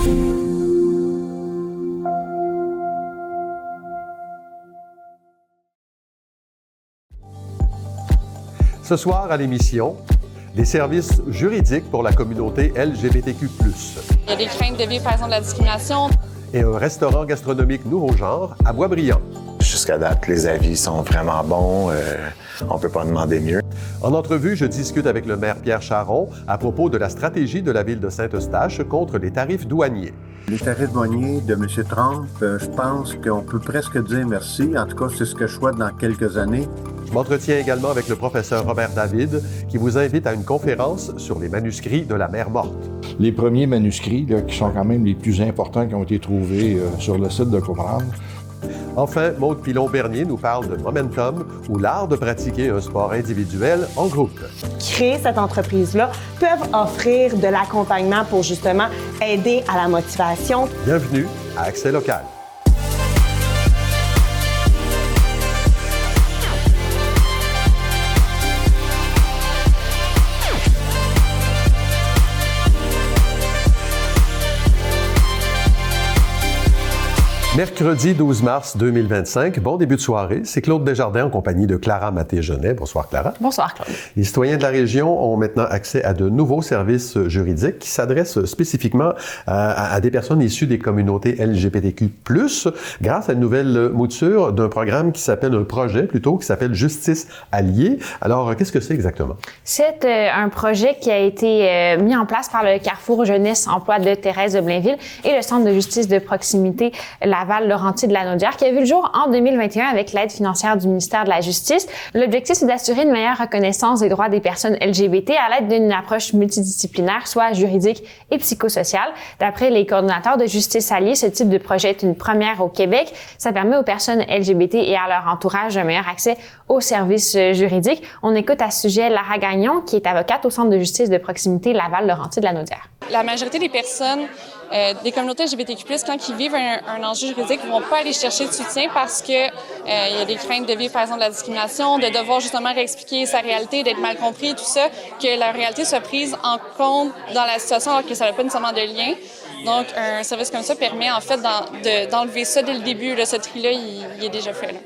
Ce soir à l'émission, des services juridiques pour la communauté LGBTQ+. Il y a des craintes de vivre, par exemple, de la discrimination. Et un restaurant gastronomique nouveau genre à Boisbriand. Jusqu'à date, les avis sont vraiment bons. On ne peut pas demander mieux. En entrevue, je discute avec le maire Pierre Charron à propos de la stratégie de la ville de Saint-Eustache contre les tarifs douaniers. Les tarifs douaniers de M. Trump, je pense qu'on peut presque dire merci. En tout cas, c'est ce que je souhaite dans quelques années. Je m'entretiens également avec le professeur Robert David, qui vous invite à une conférence sur les manuscrits de la mer morte. Les premiers manuscrits, là, qui sont quand même les plus importants qui ont été trouvés sur le site de Cochrane. Enfin, Maude Pilon-Bernier nous parle de Momentum, ou l'art de pratiquer un sport individuel en groupe. Créer cette entreprise-là peuvent offrir de l'accompagnement pour justement aider à la motivation. Bienvenue à Accès local. Mercredi 12 mars 2025, bon début de soirée. C'est Claude Desjardins en compagnie de Clara Maté-Genet. Bonsoir Clara. Bonsoir Claude. Les citoyens de la région ont maintenant accès à de nouveaux services juridiques qui s'adressent spécifiquement à des personnes issues des communautés LGBTQ+, grâce à une nouvelle mouture d'un programme qui s'appelle, un projet plutôt, qui s'appelle Justice Alliée. Alors, qu'est-ce que c'est exactement? C'est un projet qui a été mis en place par le Carrefour Jeunesse Emploi de Thérèse de Blainville et le Centre de justice de proximité Laval-Laurentides-Lanaudière, qui a vu le jour en 2021 avec l'aide financière du ministère de la Justice. L'objectif, c'est d'assurer une meilleure reconnaissance des droits des personnes LGBT à l'aide d'une approche multidisciplinaire, soit juridique et psychosociale. D'après les coordonnateurs de Justice Alliée, ce type de projet est une première au Québec. Ça permet aux personnes LGBT et à leur entourage un meilleur accès aux services juridiques. On écoute à ce sujet Lara Gagnon, qui est avocate au Centre de justice de proximité Laval-Laurentides-Lanaudière. La majorité des personnes des communautés LGBTQ+, quand ils vivent un enjeu juridique, ne vont pas aller chercher de soutien parce que il y a des craintes de vivre, par exemple, de la discrimination, de devoir justement réexpliquer sa réalité, d'être mal compris, tout ça, que la réalité soit prise en compte dans la situation alors que ça n'a pas nécessairement de lien. Donc, un service comme ça permet, en fait, d'enlever ça dès le début. Là, ce tri-là, il est déjà fait. Là.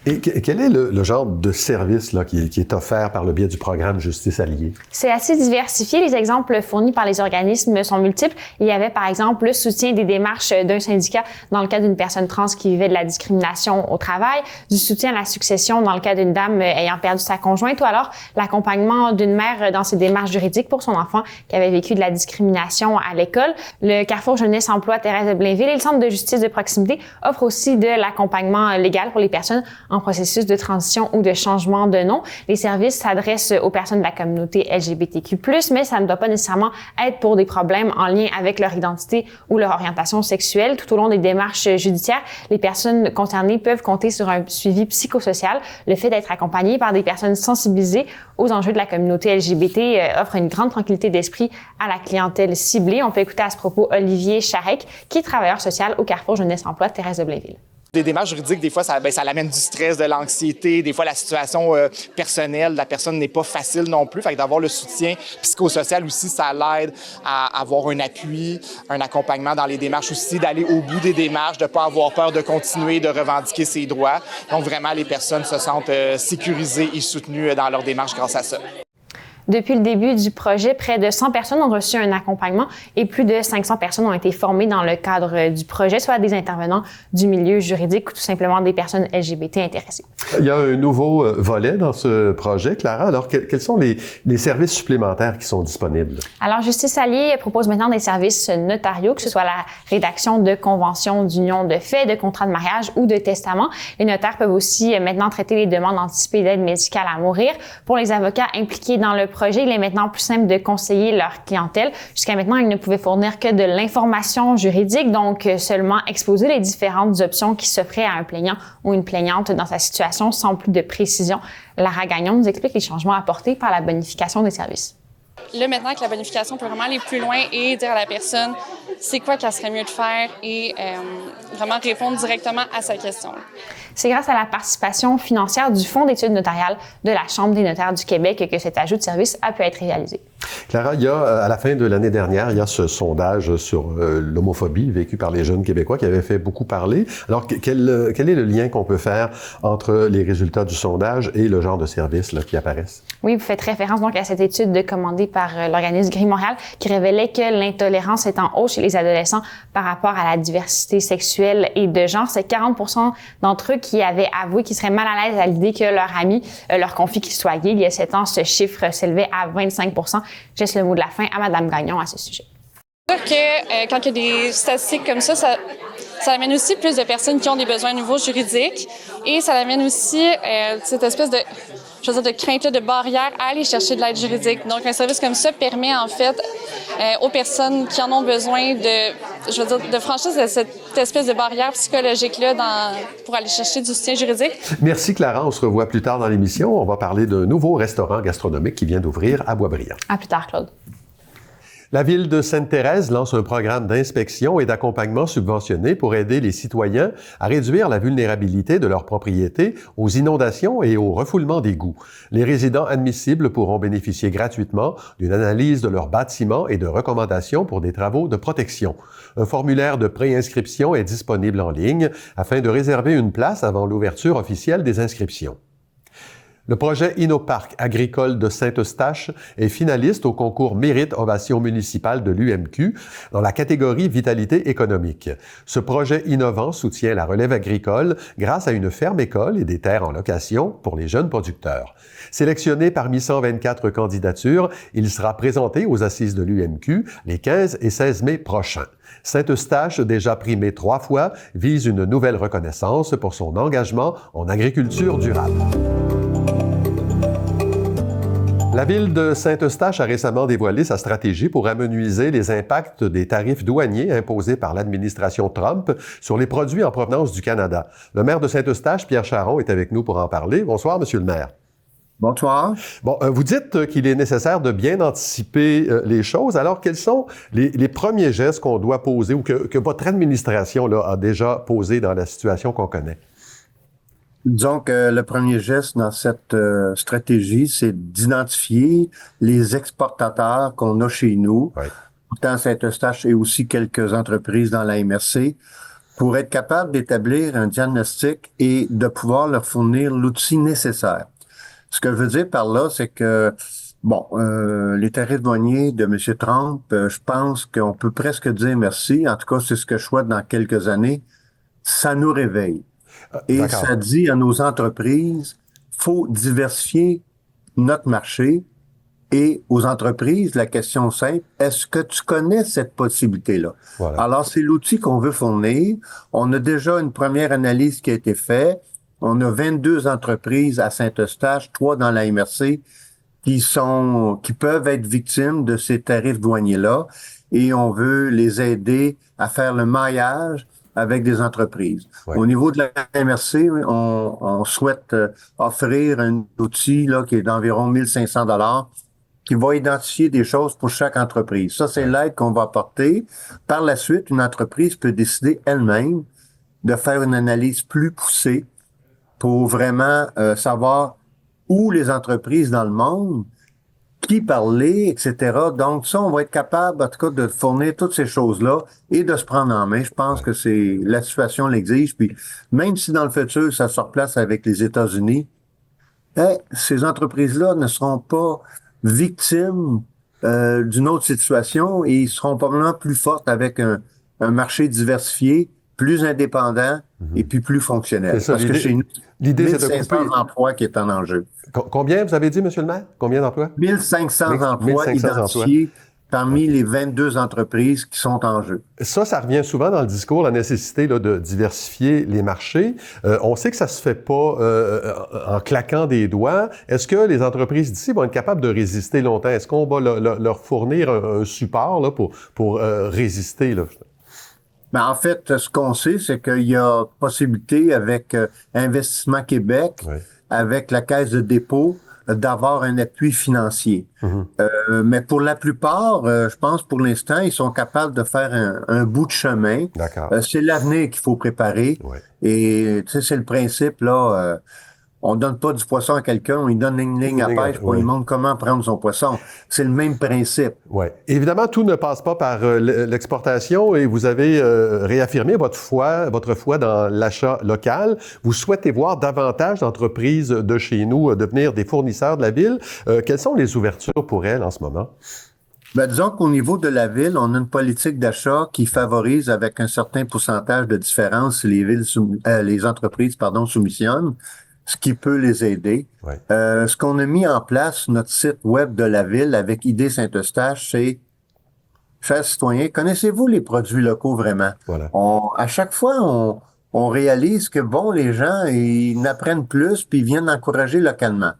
Et quel est le genre de service là, qui est offert par le biais du programme Justice Alliée? C'est assez diversifié. Les exemples fournis par les organismes sont multiples. Il y avait, par exemple, le soutien des démarches d'un syndicat dans le cas d'une personne trans qui vivait de la discrimination au travail, du soutien à la succession dans le cas d'une dame ayant perdu sa conjointe, ou alors l'accompagnement d'une mère dans ses démarches juridiques pour son enfant qui avait vécu de la discrimination à l'école. Le Carrefour Jeunesse Emploi Thérèse de Blainville et le Centre de justice de proximité offrent aussi de l'accompagnement légal pour les personnes en processus de transition ou de changement de nom. Les services s'adressent aux personnes de la communauté LGBTQ+, mais ça ne doit pas nécessairement être pour des problèmes en lien avec leur identité ou leur orientation sexuelle. Tout au long des démarches judiciaires, les personnes concernées peuvent compter sur un suivi psychosocial. Le fait d'être accompagné par des personnes sensibilisées aux enjeux de la communauté LGBT offre une grande tranquillité d'esprit à la clientèle ciblée. On peut écouter à ce propos Olivier Charec, qui est travailleur social au Carrefour Jeunesse Emploi Thérèse de Blainville. Des démarches juridiques, des fois, ça l'amène du stress, de l'anxiété. Des fois, la situation personnelle de la personne n'est pas facile non plus. Fait que d'avoir le soutien psychosocial aussi, ça l'aide à avoir un appui, un accompagnement dans les démarches aussi, d'aller au bout des démarches, de ne pas avoir peur de continuer, de revendiquer ses droits. Donc, vraiment, les personnes se sentent sécurisées et soutenues dans leur démarche grâce à ça. Depuis le début du projet, près de 100 personnes ont reçu un accompagnement et plus de 500 personnes ont été formées dans le cadre du projet, soit des intervenants du milieu juridique ou tout simplement des personnes LGBT intéressées. Il y a un nouveau volet dans ce projet, Clara. Alors, quels sont les services supplémentaires qui sont disponibles? Alors, Justice Alliée propose maintenant des services notariaux, que ce soit la rédaction de conventions d'union de fait, de contrats de mariage ou de testament. Les notaires peuvent aussi maintenant traiter les demandes anticipées d'aide médicale à mourir. Pour les avocats impliqués dans le projet, il est maintenant plus simple de conseiller leur clientèle. Jusqu'à maintenant, ils ne pouvaient fournir que de l'information juridique, donc seulement exposer les différentes options qui s'offraient à un plaignant ou une plaignante dans sa situation sans plus de précision. Lara Gagnon nous explique les changements apportés par la bonification des services. Là, maintenant que la bonification peut vraiment aller plus loin et dire à la personne c'est quoi qu'elle serait mieux de faire et vraiment répondre directement à sa question. C'est grâce à la participation financière du Fonds d'études notariales de la Chambre des notaires du Québec que cet ajout de service a pu être réalisé. Clara, il y a, à la fin de l'année dernière, il y a ce sondage sur l'homophobie vécue par les jeunes Québécois qui avait fait beaucoup parler. Alors, quel est le lien qu'on peut faire entre les résultats du sondage et le genre de services là, qui apparaissent? Oui, vous faites référence donc à cette étude commandée par l'organisme Gris Montréal qui révélait que l'intolérance est en hausse chez les adolescents par rapport à la diversité sexuelle et de genre. C'est 40% d'entre eux qui avaient avoué qu'ils seraient mal à l'aise à l'idée que leur ami leur confie qu'ils soient gays. Il y a 7 ans, ce chiffre s'élevait à 25%. Je laisse le mot de la fin à Mme Gagnon à ce sujet. C'est sûr que quand il y a des statistiques comme ça amène aussi plus de personnes qui ont des besoins nouveaux juridiques et ça amène aussi cette espèce de, de crainte, de barrière à aller chercher de l'aide juridique. Donc, un service comme ça permet en fait aux personnes qui en ont besoin de franchir cette espèce de barrière psychologique-là pour aller chercher du soutien juridique. Merci Clara, on se revoit plus tard dans l'émission. On va parler d'un nouveau restaurant gastronomique qui vient d'ouvrir à Boisbriand. À plus tard, Claude. La Ville de Sainte-Thérèse lance un programme d'inspection et d'accompagnement subventionné pour aider les citoyens à réduire la vulnérabilité de leurs propriétés aux inondations et au refoulement d'égouts. Les résidents admissibles pourront bénéficier gratuitement d'une analyse de leur bâtiment et de recommandations pour des travaux de protection. Un formulaire de préinscription est disponible en ligne afin de réserver une place avant l'ouverture officielle des inscriptions. Le projet Innoparc agricole de Saint-Eustache est finaliste au concours Mérite Ovation municipale de l'UMQ dans la catégorie Vitalité économique. Ce projet innovant soutient la relève agricole grâce à une ferme-école et des terres en location pour les jeunes producteurs. Sélectionné parmi 124 candidatures, il sera présenté aux assises de l'UMQ les 15 et 16 mai prochains. Saint-Eustache, déjà primé 3 fois, vise une nouvelle reconnaissance pour son engagement en agriculture durable. La Ville de Saint-Eustache a récemment dévoilé sa stratégie pour amenuiser les impacts des tarifs douaniers imposés par l'administration Trump sur les produits en provenance du Canada. Le maire de Saint-Eustache, Pierre Charon, est avec nous pour en parler. Bonsoir, Monsieur le maire. Bonsoir. Bon, vous dites qu'il est nécessaire de bien anticiper les choses. Alors, quels sont les premiers gestes qu'on doit poser ou que votre administration là, a déjà posés dans la situation qu'on connaît? Disons que le premier geste dans cette stratégie, c'est d'identifier les exportateurs qu'on a chez nous, autant Saint-Eustache et aussi quelques entreprises dans la MRC, pour être capable d'établir un diagnostic et de pouvoir leur fournir l'outil nécessaire. Ce que je veux dire par là, c'est que, les tarifs douaniers de M. Trump, je pense qu'on peut presque dire merci. En tout cas, c'est ce que je souhaite dans quelques années. Ça nous réveille. Et ça dit à nos entreprises, faut diversifier notre marché. Et aux entreprises, la question simple, est-ce que tu connais cette possibilité-là? Voilà. Alors, c'est l'outil qu'on veut fournir. On a déjà une première analyse qui a été faite. On a 22 entreprises à Saint-Eustache, 3 dans la MRC, qui peuvent être victimes de ces tarifs douaniers-là. Et on veut les aider à faire le maillage avec des entreprises. Ouais. Au niveau de la MRC, on souhaite offrir un outil là qui est d'environ 1500 $ qui va identifier des choses pour chaque entreprise. Ça, c'est l'aide qu'on va apporter. Par la suite, une entreprise peut décider elle-même de faire une analyse plus poussée pour vraiment savoir où les entreprises dans le monde, qui parler, etc. Donc, ça, on va être capable, en tout cas, de fournir toutes ces choses-là et de se prendre en main. Je pense que la situation l'exige. Puis, même si dans le futur, ça se replace avec les États-Unis, ces entreprises-là ne seront pas victimes d'une autre situation et ils seront probablement plus fortes avec un marché diversifié, plus indépendant et puis plus fonctionnel. Ça, parce que chez nous, l'idée, c'est de 1500 emplois qui est en enjeu. Combien, vous avez dit, Monsieur le maire? Combien d'emplois? 1500 emplois identifiés parmi les 22 entreprises qui sont en jeu. Ça revient souvent dans le discours, la nécessité là, de diversifier les marchés. On sait que ça se fait pas en claquant des doigts. Est-ce que les entreprises d'ici vont être capables de résister longtemps? Est-ce qu'on va leur fournir un support là, pour résister? Là? Ben, en fait, ce qu'on sait, c'est qu'il y a possibilité avec Investissement Québec, avec la Caisse de dépôt, d'avoir un appui financier. Mais pour la plupart, je pense pour l'instant, ils sont capables de faire un bout de chemin. C'est l'avenir qu'il faut préparer. Et tu sais, c'est le principe, là. On donne pas du poisson à quelqu'un, on lui donne une ligne à pêche pour lui montrer comment prendre son poisson. C'est le même principe. Oui. Évidemment, tout ne passe pas par l'exportation et vous avez réaffirmé votre foi dans l'achat local. Vous souhaitez voir davantage d'entreprises de chez nous devenir des fournisseurs de la ville. Quelles sont les ouvertures pour elles en ce moment? Ben, disons qu'au niveau de la ville, on a une politique d'achat qui favorise avec un certain pourcentage de différence si les entreprises soumissionnent, ce qui peut les aider. Ouais. Ce qu'on a mis en place, notre site web de la ville avec Idée Saint-Eustache, c'est chers citoyens, connaissez-vous les produits locaux vraiment? Voilà. À chaque fois, on réalise que les gens, ils apprennent plus puis ils viennent encourager localement.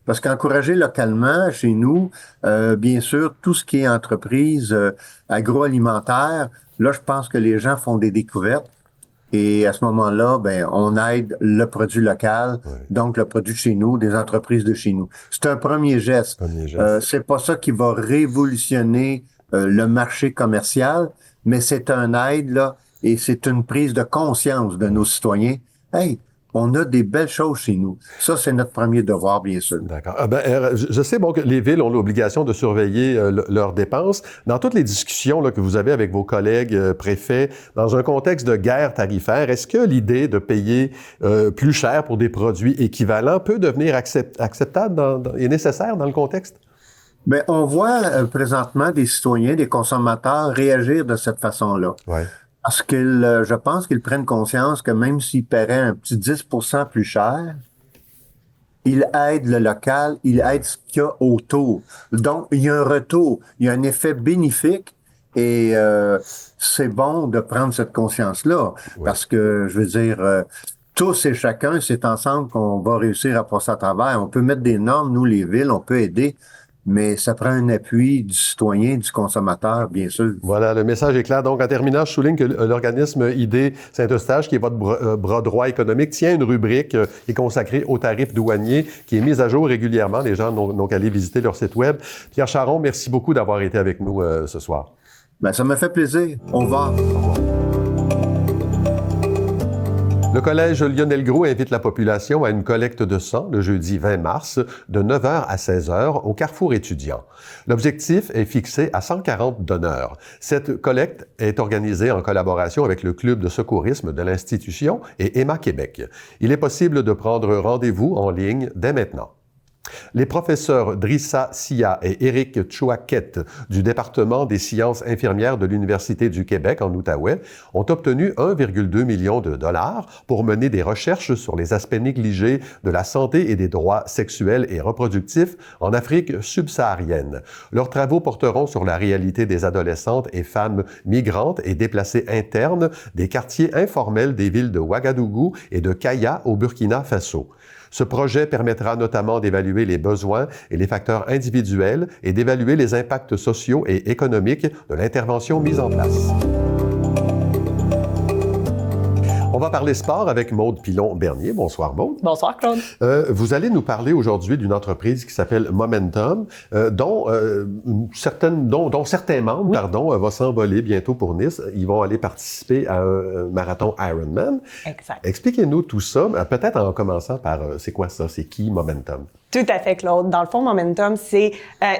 Parce qu'encourager localement, chez nous, bien sûr, tout ce qui est entreprise agroalimentaire, là, je pense que les gens font des découvertes. Et à ce moment-là, on aide le produit local, donc le produit de chez nous, des entreprises de chez nous. C'est un premier geste. C'est pas ça qui va révolutionner le marché commercial, mais c'est un aide, là, et c'est une prise de conscience de nos citoyens. Hey, on a des belles choses chez nous. Ça, c'est notre premier devoir, bien sûr. D'accord. Je sais que les villes ont l'obligation de surveiller leurs dépenses. Dans toutes les discussions que vous avez avec vos collègues préfets, dans un contexte de guerre tarifaire, est-ce que l'idée de payer plus cher pour des produits équivalents peut devenir acceptable et nécessaire dans le contexte? Bien, on voit présentement des citoyens, des consommateurs réagir de cette façon-là. Ouais. Parce je pense qu'ils prennent conscience que même s'ils paieraient un petit 10% plus cher, ils aident le local, ils aident ce qu'il y a autour. Donc, il y a un retour, il y a un effet bénéfique et c'est bon de prendre cette conscience-là. Oui. Parce que, je veux dire, tous et chacun, c'est ensemble qu'on va réussir à passer à travers. On peut mettre des normes, nous, les villes, on peut aider. Mais ça prend un appui du citoyen, du consommateur, bien sûr. Voilà, le message est clair. Donc, en terminant, je souligne que l'organisme Idée Saint-Eustache, qui est votre bras droit économique, tient une rubrique qui est consacrée aux tarifs douaniers, qui est mise à jour régulièrement. Les gens n'ont qu'à aller visiter leur site web. Pierre Charron, merci beaucoup d'avoir été avec nous ce soir. Ça me fait plaisir. Au revoir. Le Collège Lionel Groulx invite la population à une collecte de sang le jeudi 20 mars de 9h à 16h au Carrefour étudiant. L'objectif est fixé à 140 donneurs. Cette collecte est organisée en collaboration avec le Club de secourisme de l'institution et Emma Québec. Il est possible de prendre rendez-vous en ligne dès maintenant. Les professeurs Drissa Sia et Éric Chouaquette du département des sciences infirmières de l'Université du Québec en Outaouais ont obtenu 1,2 million de dollars pour mener des recherches sur les aspects négligés de la santé et des droits sexuels et reproductifs en Afrique subsaharienne. Leurs travaux porteront sur la réalité des adolescentes et femmes migrantes et déplacées internes des quartiers informels des villes de Ouagadougou et de Kaya au Burkina Faso. Ce projet permettra notamment d'évaluer les besoins et les facteurs individuels et d'évaluer les impacts sociaux et économiques de l'intervention mise en place. On va parler sport avec Maude Pilon-Bernier. Bonsoir, Maude. Bonsoir, Claude. Vous allez nous parler aujourd'hui d'une entreprise qui s'appelle Momentum, dont certains membres vont s'envoler bientôt pour Nice. Ils vont aller participer à un marathon Ironman. Exact. Expliquez-nous tout ça, peut-être en commençant par c'est quoi ça? C'est qui Momentum? Tout à fait, Claude. Dans le fond, Momentum, c'est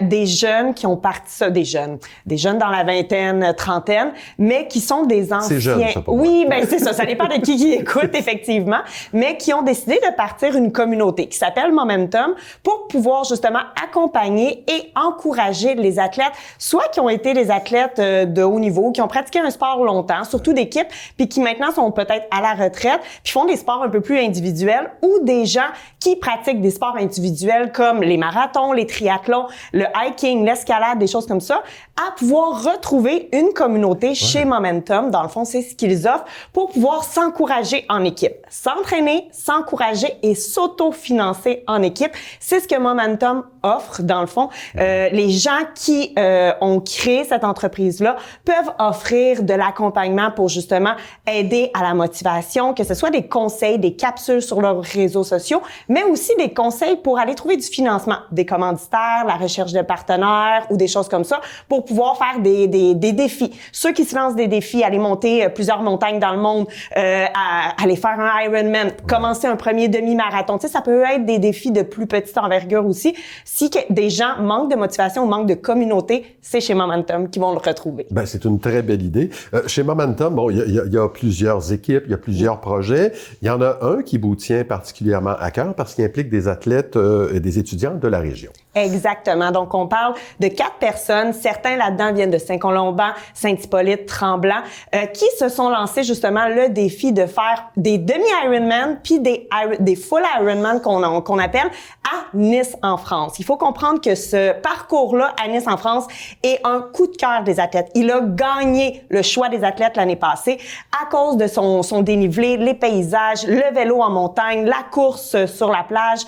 des jeunes qui ont parti ça, des jeunes dans la vingtaine, trentaine, mais qui sont des anciens. C'est jeune, ça, pour oui, ben c'est ça. Ça dépend de qui écoute, effectivement, mais qui ont décidé de partir une communauté qui s'appelle Momentum pour pouvoir justement accompagner et encourager les athlètes, soit qui ont été des athlètes de haut niveau, qui ont pratiqué un sport longtemps, surtout d'équipe, puis qui maintenant sont peut-être à la retraite, puis font des sports un peu plus individuels, ou des gens qui pratiquent des sports individuels comme les marathons, les triathlons, le hiking, l'escalade, des choses comme ça, à pouvoir retrouver une communauté chez Momentum. Dans le fond, c'est ce qu'ils offrent pour pouvoir s'encourager en équipe. S'entraîner, s'encourager et s'auto-financer en équipe. C'est ce que Momentum offre, dans le fond. Les gens qui ont créé cette entreprise-là peuvent offrir de l'accompagnement pour justement aider à la motivation, que ce soit des conseils, des capsules sur leurs réseaux sociaux, mais aussi des conseils pour aller aller trouver du financement, des commanditaires, la recherche de partenaires ou des choses comme ça pour pouvoir faire des défis. Ceux qui se lancent des défis, aller monter plusieurs montagnes dans le monde, aller faire un Ironman, commencer un premier demi-marathon. Tu sais, ça peut être des défis de plus petite envergure aussi. Si des gens manquent de motivation ou manquent de communauté, c'est chez Momentum qu'ils vont le retrouver. Ben, c'est une très belle idée. Chez Momentum, bon, il y a plusieurs équipes, il y a plusieurs projets. Il y en a un qui vous tient particulièrement à cœur parce qu'il implique des athlètes et des étudiants de la région. Exactement. Donc, on parle de 4 personnes. Certains là-dedans viennent de Saint-Colomban, Saint-Hippolyte, Tremblant, qui se sont lancés justement le défi de faire des demi-Ironman puis des full Ironman qu'on appelle à Nice en France. Il faut comprendre que ce parcours-là à Nice en France est un coup de cœur des athlètes. Il a gagné le choix des athlètes l'année passée à cause de son dénivelé, les paysages, le vélo en montagne, la course sur la plage,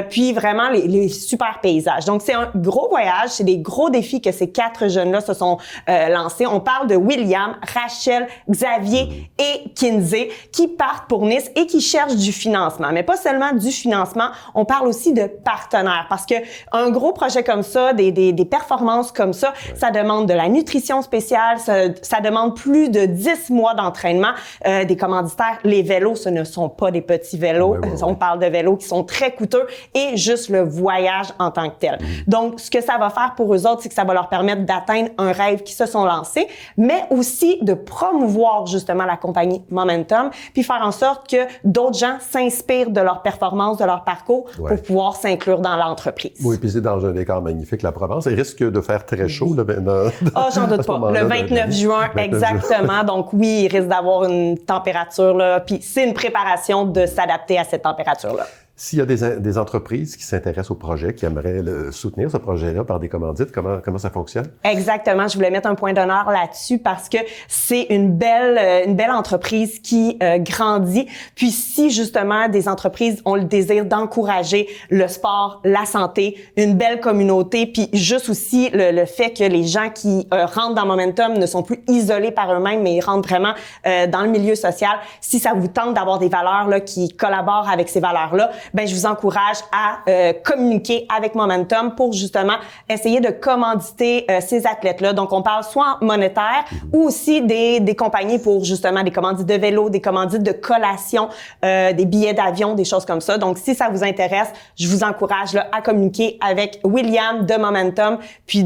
puis vraiment les super paysages. Donc, c'est un gros voyage, c'est des gros défis que ces 4 jeunes-là se sont lancés. On parle de William, Rachel, Xavier et Kinsey qui partent pour Nice et qui cherchent du financement. Mais pas seulement du financement, on parle aussi de partenaires parce que un gros projet comme ça, des performances comme ça, ça demande de la nutrition spéciale, ça demande plus de 10 mois d'entraînement. Des commanditaires, les vélos, ce ne sont pas des petits vélos. On parle de vélos qui sont très coûteux et juste le voyage en tant que tel. Donc, ce que ça va faire pour eux autres, c'est que ça va leur permettre d'atteindre un rêve qui se sont lancés, mais aussi de promouvoir justement la compagnie Momentum, puis faire en sorte que d'autres gens s'inspirent de leur performance, de leur parcours pour pouvoir s'inclure dans l'entreprise. Oui, puis c'est dans un décor magnifique, la Provence. Il risque de faire très chaud. J'en doute pas. Le 29 juin, exactement. Donc oui, il risque d'avoir une température, là, puis c'est une préparation de s'adapter à cette température-là. S'il y a des entreprises qui s'intéressent au projet, qui aimeraient soutenir ce projet-là par des commandites, comment ça fonctionne? Exactement. Je voulais mettre un point d'honneur là-dessus parce que c'est une belle entreprise qui grandit. Puis si justement des entreprises ont le désir d'encourager le sport, la santé, une belle communauté, puis juste aussi le fait que les gens qui rentrent dans Momentum ne sont plus isolés par eux-mêmes, mais ils rentrent vraiment dans le milieu social. Si ça vous tente d'avoir des valeurs là qui collaborent avec ces valeurs-là, ben je vous encourage à communiquer avec Momentum pour justement essayer de commanditer ces athlètes-là. Donc, on parle soit monétaire ou aussi des compagnies pour justement des commandites de vélo, des commandites de collation, des billets d'avion, des choses comme ça. Donc, si ça vous intéresse, je vous encourage là, à communiquer avec William de Momentum, puis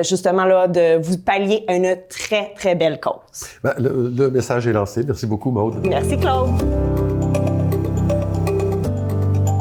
justement là, de vous pallier à une très, très belle cause. Ben, le message est lancé. Merci beaucoup, Maude. Merci, Claude.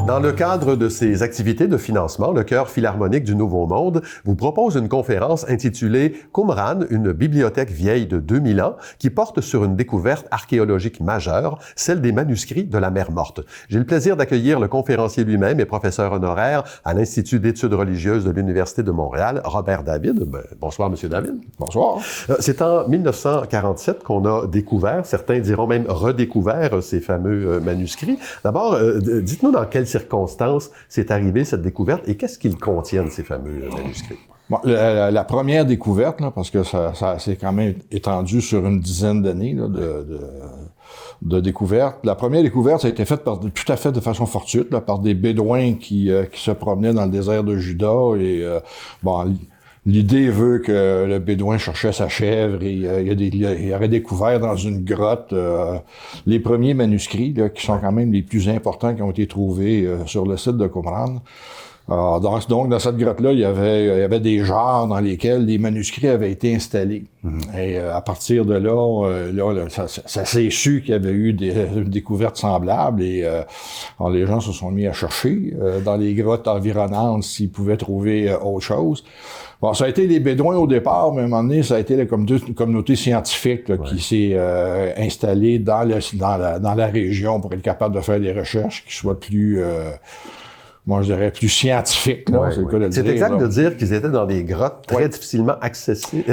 Dans le cadre de ces activités de financement, le Chœur philharmonique du Nouveau Monde vous propose une conférence intitulée « Qumran, une bibliothèque vieille de 2000 ans » qui porte sur une découverte archéologique majeure, celle des manuscrits de la Mer Morte. J'ai le plaisir d'accueillir le conférencier lui-même et professeur honoraire à l'Institut d'études religieuses de l'Université de Montréal, Robert David. Bonsoir, Monsieur David. Bonsoir. C'est en 1947 qu'on a découvert, certains diront même redécouvert, ces fameux manuscrits. D'abord, dites-nous dans quelles circonstances c'est arrivé cette découverte et qu'est-ce qu'ils contiennent, ces fameux manuscrits? Bon, la première découverte, là, parce que ça s'est quand même étendu sur une dizaine d'années de découverte. La première découverte, ça a été faite tout à fait de façon fortuite, là, par des Bédouins qui se promenaient dans le désert de Juda et l'idée veut que le Bédouin cherchait sa chèvre et il aurait découvert dans une grotte les premiers manuscrits là, qui sont quand même les plus importants qui ont été trouvés sur le site de Qumran. Donc, dans cette grotte-là, il y avait des genres dans lesquels les manuscrits avaient été installés. Et à partir de là, ça s'est su qu'il y avait eu des découvertes semblables et alors les gens se sont mis à chercher dans les grottes environnantes s'ils pouvaient trouver autre chose. Bon, ça a été les Bédouins au départ, mais à un moment donné, ça a été une communauté scientifique là, qui s'est installée dans la région pour être capable de faire des recherches qui soient plus... moi, je dirais plus scientifique. Là, c'est le cas de le dire. C'est exact de dire qu'ils étaient dans des grottes très difficilement accessibles.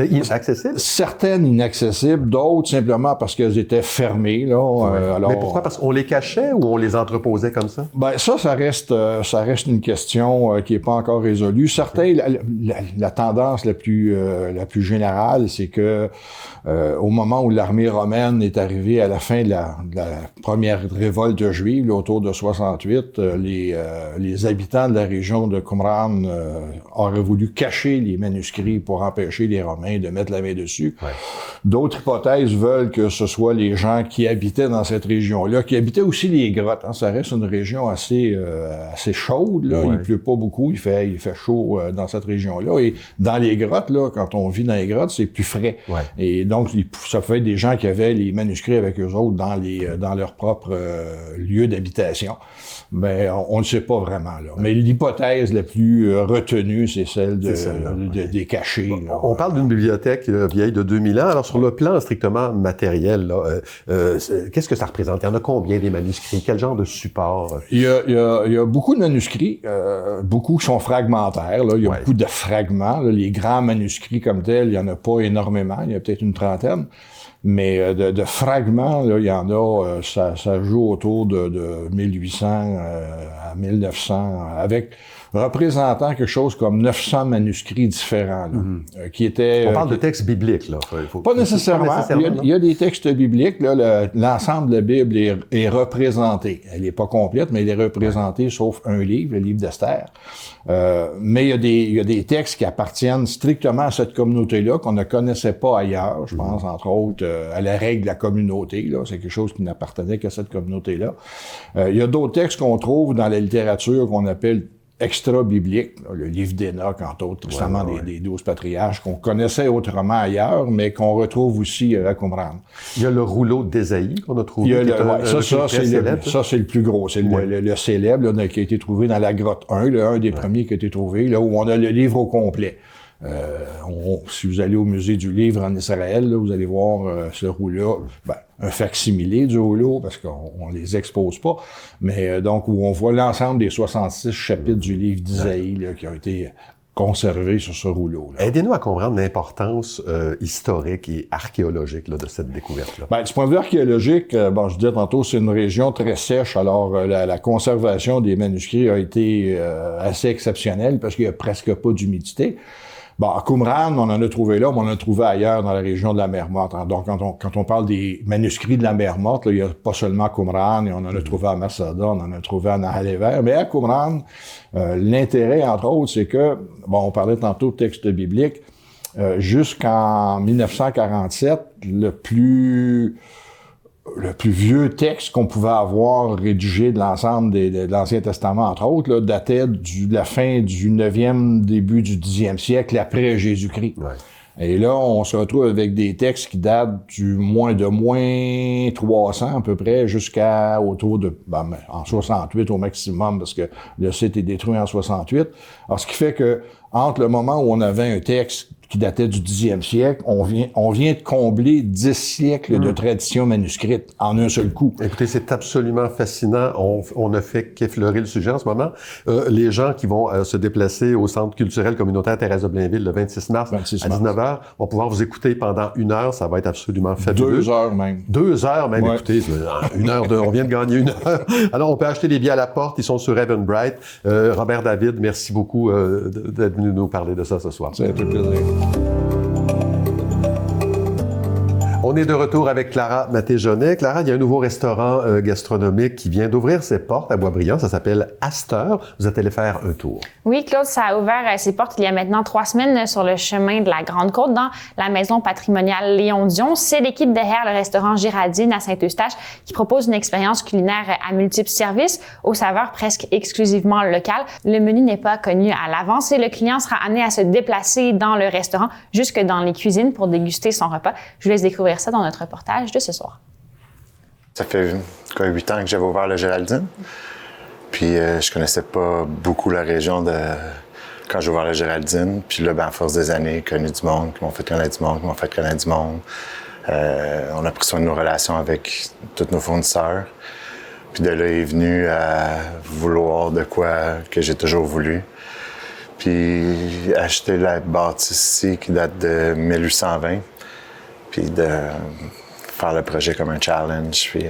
Certaines inaccessibles, d'autres simplement parce qu'elles étaient fermées. Là. Mais pourquoi? Parce qu'on les cachait ou on les entreposait comme ça? Ben ça reste une question qui est pas encore résolue. Certains, la tendance la plus générale, c'est que au moment où l'armée romaine est arrivée à la fin de la première révolte juive, là, autour de 68, les les habitants de la région de Qumran auraient voulu cacher les manuscrits pour empêcher les Romains de mettre la main dessus. Ouais. D'autres hypothèses veulent que ce soit les gens qui habitaient dans cette région-là, qui habitaient aussi les grottes. Hein. Ça reste une région assez chaude. Là. Ouais. Il pleut pas beaucoup, il fait chaud dans cette région-là. Et dans les grottes, là, quand on vit dans les grottes, c'est plus frais. Ouais. Et donc, ça fait des gens qui avaient les manuscrits avec eux autres dans leur propre lieu d'habitation. Mais on ne sait pas vraiment. Là. Mais l'hypothèse la plus retenue, c'est celle des cachés. On parle d'une bibliothèque vieille de 2000 ans. Alors, sur le plan strictement matériel, là, qu'est-ce que ça représente? Il y en a combien des manuscrits? Quel genre de support? Il y a beaucoup de manuscrits, beaucoup qui sont fragmentaires. Là. Il y a beaucoup de fragments. Là. Les grands manuscrits comme tels, il n'y en a pas énormément. Il y a peut-être une trentaine. Mais de fragments, là, il y en a, ça joue autour de 1800 à 1900, avec représentant quelque chose comme 900 manuscrits différents, là, qui étaient... On parle de textes bibliques, là. Pas nécessairement. Il y a des textes bibliques, là, l'ensemble de la Bible est représenté. Elle n'est pas complète, mais elle est représentée, sauf un livre, le livre d'Esther. Mais il y a des textes qui appartiennent strictement à cette communauté-là, qu'on ne connaissait pas ailleurs. Je pense, entre autres, à la règle de la communauté, là. C'est quelque chose qui n'appartenait qu'à cette communauté-là. Il y a d'autres textes qu'on trouve dans la littérature qu'on appelle extra-biblique, le livre d'Enoch, entre autres, récemment des 12 patriarches, qu'on connaissait autrement ailleurs, mais qu'on retrouve aussi à Qumran. Il y a le rouleau d'Ésaïe qu'on a trouvé. Ça, c'est le plus gros. C'est le célèbre là, qui a été trouvé dans la grotte 1, un des premiers qui a été trouvé, là, où on a le livre au complet. Si vous allez au musée du livre en Israël, là, vous allez voir ce rouleau-là, un facsimilé du rouleau, parce qu'on les expose pas, mais donc où on voit l'ensemble des 66 chapitres du livre d'Isaïe là, qui ont été conservés sur ce rouleau-là. Aidez-nous à comprendre l'importance historique et archéologique là, de cette découverte-là. Du point de vue archéologique, je disais tantôt, c'est une région très sèche, alors la conservation des manuscrits a été assez exceptionnelle parce qu'il y a presque pas d'humidité. À Qumran, on en a trouvé là, mais on en a trouvé ailleurs dans la région de la Mer Morte. Donc, quand on parle des manuscrits de la Mer Morte, là, il n'y a pas seulement Qumran, et on en a trouvé à Masada, on en a trouvé à Nahaléver. Mais à Qumran, l'intérêt, entre autres, c'est que, on parlait tantôt de texte biblique, jusqu'en 1947, le plus vieux texte qu'on pouvait avoir rédigé de l'ensemble de l'Ancien Testament, entre autres, là, datait de la fin du 9e, début du 10e siècle, après Jésus-Christ. Ouais. Et là, on se retrouve avec des textes qui datent de moins 300 à peu près, jusqu'à autour de, en 68 au maximum, parce que le site est détruit en 68. Alors, ce qui fait que, entre le moment où on avait un texte qui datait du 10e siècle, on vient de combler 10 siècles de tradition manuscrite en un seul coup. Écoutez, c'est absolument fascinant. On ne fait qu'effleurer le sujet en ce moment. Les gens qui vont se déplacer au Centre culturel communautaire Thérèse de Blainville le 26 mars à 19h vont pouvoir vous écouter pendant 1 heure. Ça va être absolument fabuleux. 2 heures même. 2 heures même, écoutez. 1 heure on vient de gagner 1 heure. Alors, on peut acheter des billets à la porte. Ils sont sur Eventbrite. Robert David, merci beaucoup d'être venu nous parler de ça ce soir. Ça a été un plaisir. On est de retour avec Clara Maté-Jonet. Clara, il y a un nouveau restaurant gastronomique qui vient d'ouvrir ses portes à Boisbriand. Ça s'appelle Astor. Vous êtes allé faire un tour. Oui, Claude, ça a ouvert ses portes il y a maintenant 3 semaines sur le chemin de la Grande-Côte dans la maison patrimoniale Léon Dion. C'est l'équipe derrière le restaurant Géraldine à Saint-Eustache qui propose une expérience culinaire à multiples services aux saveurs presque exclusivement locales. Le menu n'est pas connu à l'avance et le client sera amené à se déplacer dans le restaurant jusque dans les cuisines pour déguster son repas. Je vous laisse découvrir ça dans notre reportage de ce soir. Ça fait 8 ans que j'avais ouvert le Géraldine. Puis je connaissais pas beaucoup la région quand j'ai ouvert le Géraldine. Puis là, à force des années, j'ai connu du monde, qui m'ont fait connaître du monde, qui m'ont fait connaître du monde. On a pris soin de nos relations avec tous nos fournisseurs. Puis de là est venu à vouloir de quoi que j'ai toujours voulu. Puis acheter la bâtisse ici qui date de 1820. Puis de faire le projet comme un challenge. Puis,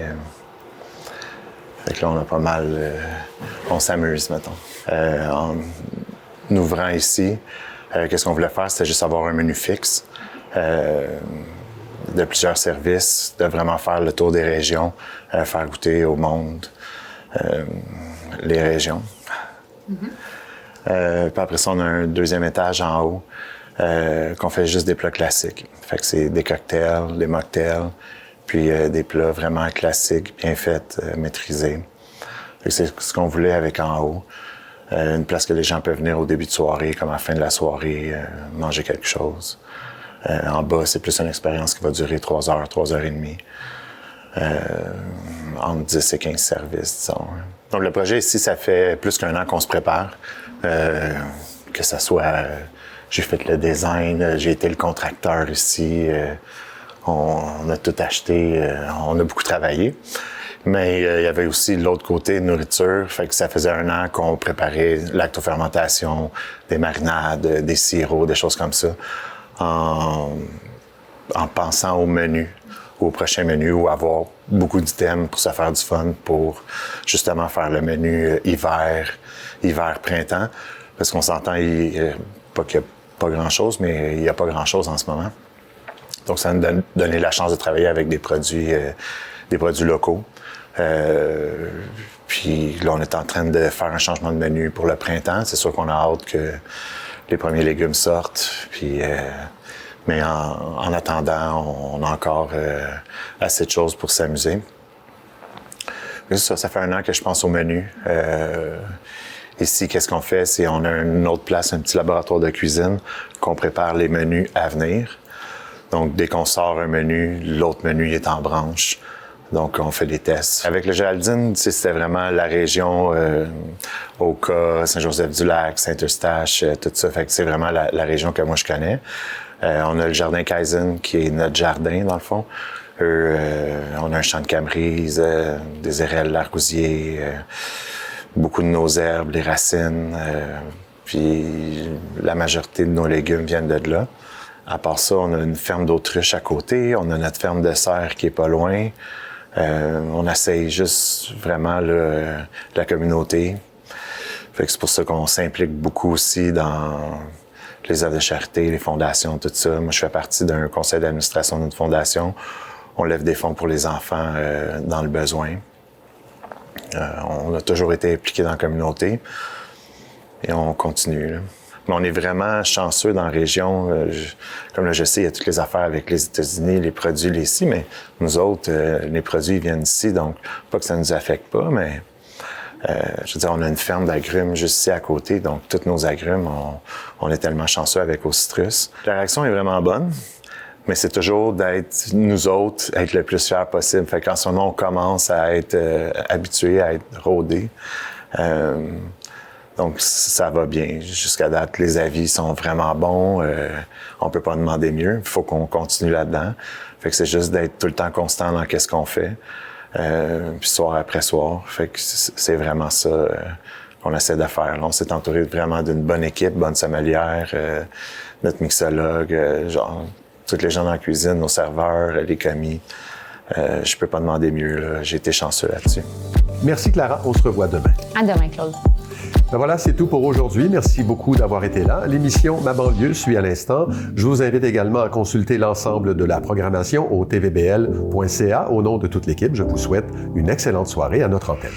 fait que là, on a pas mal... on s'amuse, mettons. En ouvrant ici, qu'est-ce qu'on voulait faire? C'était juste avoir un menu fixe de plusieurs services, de vraiment faire le tour des régions, faire goûter au monde les régions. Puis après ça, on a un deuxième étage en haut qu'on fait juste des plats classiques. Fait que c'est des cocktails, des mocktails, puis des plats vraiment classiques, bien faits, maîtrisés. Fait que c'est ce qu'on voulait avec en haut. Une place que les gens peuvent venir au début de soirée, comme à la fin de la soirée, manger quelque chose. En bas, c'est plus une expérience qui va durer 3 heures, 3 heures et demie. Entre 10 et 15 services, disons. Donc, le projet ici, ça fait plus qu'un an qu'on se prépare. Que ça soit... j'ai fait le design, j'ai été le contracteur ici. On a tout acheté, on a beaucoup travaillé. Mais il y avait aussi l'autre côté, nourriture. Fait que ça faisait un an qu'on préparait lactofermentation, des marinades, des sirops, des choses comme ça, en pensant au menu, au prochain menu, ou avoir beaucoup d'items pour se faire du fun, pour justement faire le menu hiver-printemps. Parce qu'on s'entend, pas qu'il n'y a pas grand-chose, mais il n'y a pas grand-chose en ce moment. Donc, ça nous a donné la chance de travailler avec des produits locaux. Puis là, on est en train de faire un changement de menu pour le printemps. C'est sûr qu'on a hâte que les premiers légumes sortent. Puis, mais en attendant, on a encore assez de choses pour s'amuser. Ça fait un an que je pense au menu. Ici, qu'est-ce qu'on fait? C'est on a une autre place, un petit laboratoire de cuisine, qu'on prépare les menus à venir. Donc, dès qu'on sort un menu, l'autre menu est en branche. Donc, on fait des tests. Avec le Géraldine, c'était vraiment la région Oka, Saint-Joseph-du-Lac, Saint-Eustache, tout ça. Fait que c'est vraiment la région que moi, je connais. On a le jardin Kaizen, qui est notre jardin, dans le fond. On a un champ de camerise, des érelles l'argousier, beaucoup de nos herbes, des racines. Puis la majorité de nos légumes viennent de là. À part ça, on a une ferme d'autruche à côté. On a notre ferme de cerfs qui est pas loin. On essaye juste vraiment la communauté. Fait que c'est pour ça qu'on s'implique beaucoup aussi dans les œuvres de charité, les fondations, tout ça. Moi, je fais partie d'un conseil d'administration d'une fondation. On lève des fonds pour les enfants dans le besoin. On a toujours été impliqués dans la communauté et on continue, là. Mais on est vraiment chanceux dans la région. Comme là, je sais, il y a toutes les affaires avec les États-Unis, les produits ici, mais nous autres, les produits viennent d'ici, donc pas que ça nous affecte pas, mais je veux dire, on a une ferme d'agrumes juste ici à côté, donc tous nos agrumes, on est tellement chanceux avec au citrus. La réaction est vraiment bonne, mais c'est toujours d'être, nous autres, être le plus fiers possible. Fait qu'en ce moment, on commence à être habitués, à être rodés. Donc, ça va bien. Jusqu'à date, les avis sont vraiment bons. On peut pas demander mieux. Il faut qu'on continue là-dedans. Fait que c'est juste d'être tout le temps constant dans qu'est-ce qu'on fait. Puis soir après soir. Fait que c'est vraiment ça qu'on essaie de faire. Là, on s'est entouré vraiment d'une bonne équipe, bonne sommelière, notre mixologue, genre, tous les gens dans la cuisine, nos serveurs, les commis. Je peux pas demander mieux, là. J'ai été chanceux là-dessus. Merci Clara. On se revoit demain. À demain, Claude. Ben voilà, c'est tout pour aujourd'hui. Merci beaucoup d'avoir été là. L'émission Ma banlieue suit à l'instant. Je vous invite également à consulter l'ensemble de la programmation au tvbl.ca. Au nom de toute l'équipe, je vous souhaite une excellente soirée à notre antenne.